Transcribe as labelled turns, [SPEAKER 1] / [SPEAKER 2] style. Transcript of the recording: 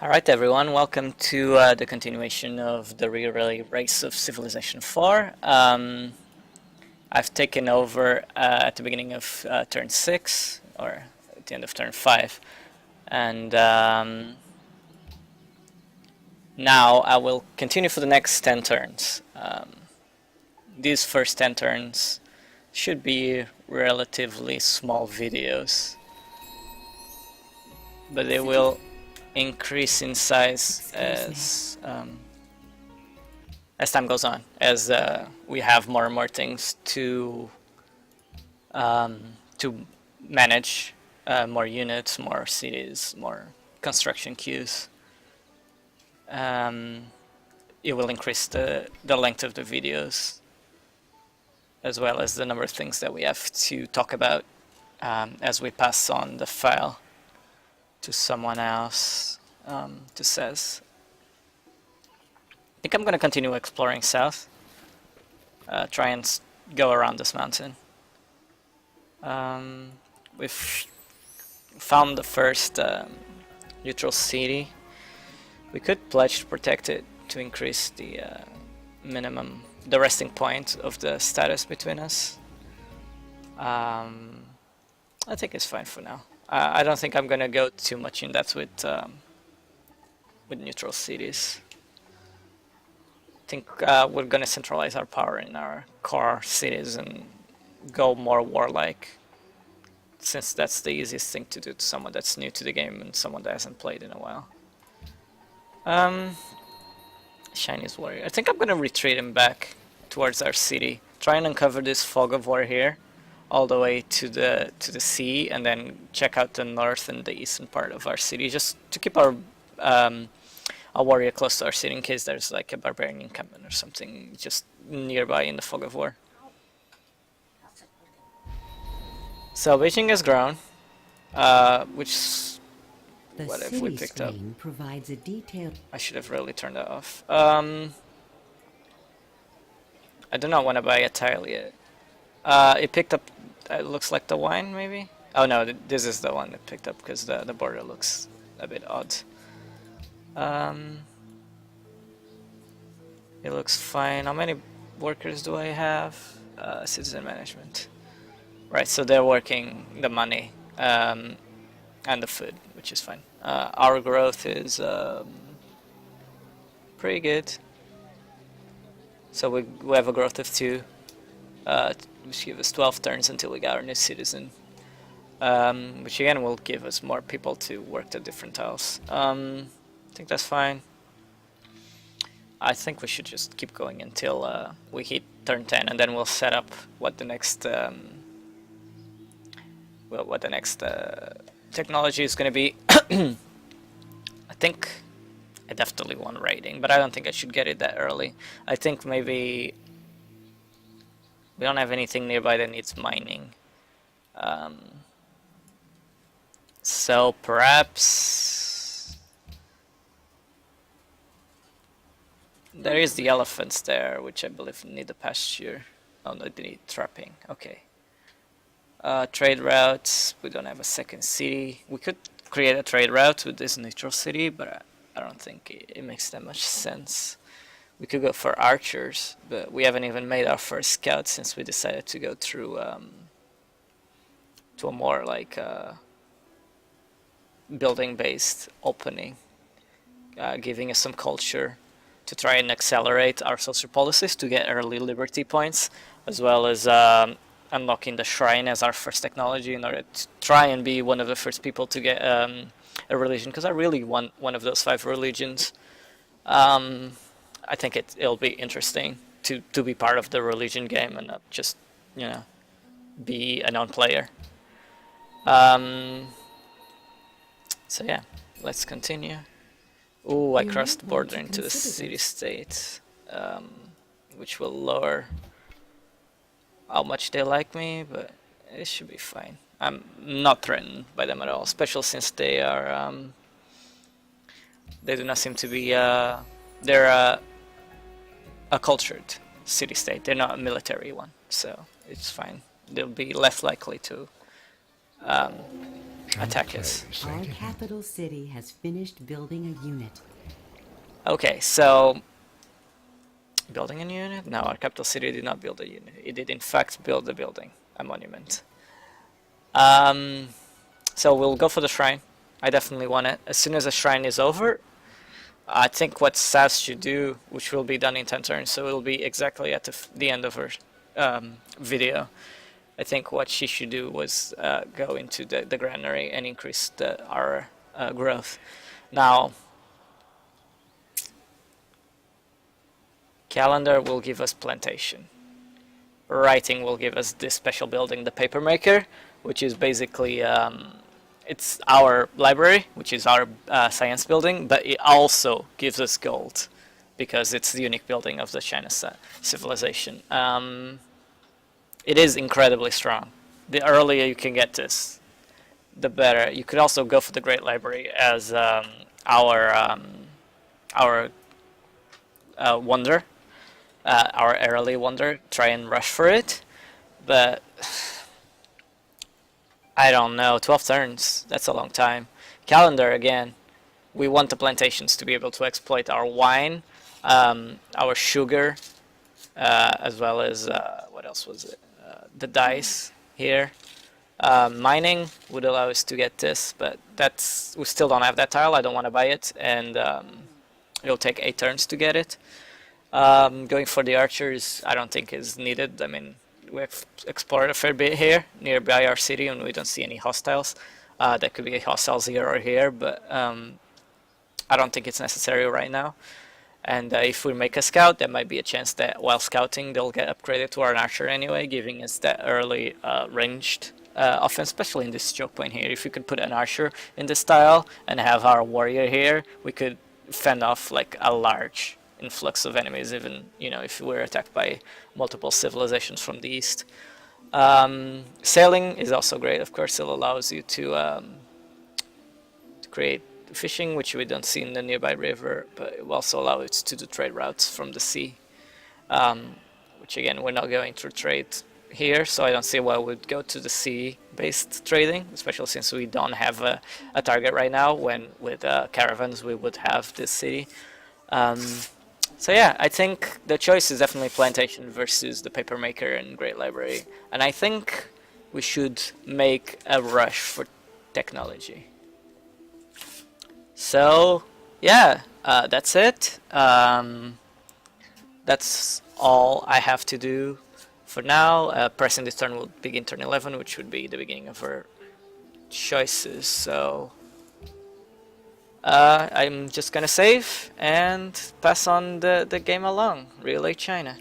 [SPEAKER 1] Alright everyone, welcome to the continuation of the relay race of Civilization 4. I've taken over at the beginning of turn 6, or at the end of turn 5, and now I will continue for the next 10 turns. These first 10 turns should be relatively small videos, but they will increase in size as time goes on, as we have more and more things to manage, more units, more cities, more construction queues. It will increase the length of the videos, as well as the number of things that we have to talk about as we pass on the file to someone else, to Saz. I think I'm going to continue exploring south, try and go around this mountain. We've found the first neutral city. We could pledge to protect it to increase the the resting point of the status between us. I think it's fine for now. I don't think I'm gonna go too much in depth with neutral cities. I think we're gonna centralize our power in our core cities and go more warlike, since that's the easiest thing to do to someone that's new to the game and someone that hasn't played in a while. Chinese warrior. I think I'm gonna retreat him back towards our city. Try and uncover this fog of war here, all the way to the sea, and then check out the north and the eastern part of our city, just to keep our warrior close to our city in case there's like a barbarian encampment or something just nearby in the fog of war. So Beijing has grown, which what have we picked up?
[SPEAKER 2] Provides a detailed.
[SPEAKER 1] I should have really turned that off. I do not want to buy a tile yet. It picked up, it looks like the wine maybe? Oh no, this is the one that picked up because the border looks a bit odd. It looks fine. How many workers do I have? Citizen management. Right, so they're working the money and the food, which is fine. Our growth is pretty good. So we have a growth of 2, which gives us 12 turns until we got our new citizen. Which again will give us more people to work the different tiles. I think that's fine. I think we should just keep going until we hit turn 10, and then we'll set up what the next technology is going to be. I think I definitely want raiding, but I don't think I should get it that early. I think maybe we don't have anything nearby that needs mining. So perhaps there is the elephants there, which I believe need a pasture. Oh no, they need trapping. Okay. Trade routes. We don't have a second city. We could create a trade route with this neutral city, but I don't think it makes that much sense. We could go for archers, but we haven't even made our first scout since we decided to go through to a more like building-based opening, giving us some culture to try and accelerate our social policies to get early liberty points, as well as unlocking the shrine as our first technology in order to try and be one of the first people to get a religion, because I really want one of those 5 religions. I think it'll be interesting to be part of the religion game and not just, you know, be a non-player. So yeah, let's continue. Ooh, I crossed the border into the city-state, which will lower how much they like me, but it should be fine. I'm not threatened by them at all, especially since they are they do not seem to be they're a cultured city-state. They're not a military one, so it's fine. They'll be less likely to attack is.
[SPEAKER 2] Our capital city has finished building a unit.
[SPEAKER 1] Okay, so building a unit? No, our capital city did not build a unit. It did in fact build a building, a monument. Um, so we'll go for the shrine. I definitely want it. As soon as the shrine is over, I think what Saz should do, which will be done in 10 turns, so it'll be exactly at the end of her video. I think what she should do was go into the granary and increase our growth. Now, calendar will give us plantation. Writing will give us this special building, the paper maker, which is basically it's our library, which is our science building, but it also gives us gold because it's the unique building of the China civilization. It is incredibly strong. The earlier you can get this, the better. You could also go for the Great Library as our wonder, our early wonder. Try and rush for it, but I don't know. 12 turns. That's a long time. Calendar again. We want the plantations to be able to exploit our wine, our sugar, as well as what else was it? The dice here. Mining would allow us to get this, but we still don't have that tile. I don't want to buy it, and it'll take 8 turns to get it. Going for the archers, I don't think is needed. I mean, we've explored a fair bit here nearby our city, and we don't see any hostiles. There could be hostiles here or here, but I don't think it's necessary right now. And if we make a scout, there might be a chance that while scouting, they'll get upgraded to our archer anyway, giving us that early ranged offense, especially in this choke point here. If we could put an archer in this tile and have our warrior here, we could fend off like a large influx of enemies, even if we're attacked by multiple civilizations from the east. Sailing is also great. Of course, it allows you to create fishing, which we don't see in the nearby river, but it will also allow us to do trade routes from the sea, which again we're not going to trade here, so I don't see why we'd go to the sea-based trading, especially since we don't have a target right now, when with caravans we would have this city. So yeah, I think the choice is definitely plantation versus the paper maker and Great Library, and I think we should make a rush for technology. So yeah, that's it. That's all I have to do for now. Pressing this turn will begin turn 11, which would be the beginning of our choices. So I'm just gonna save and pass on the game along. Relay China.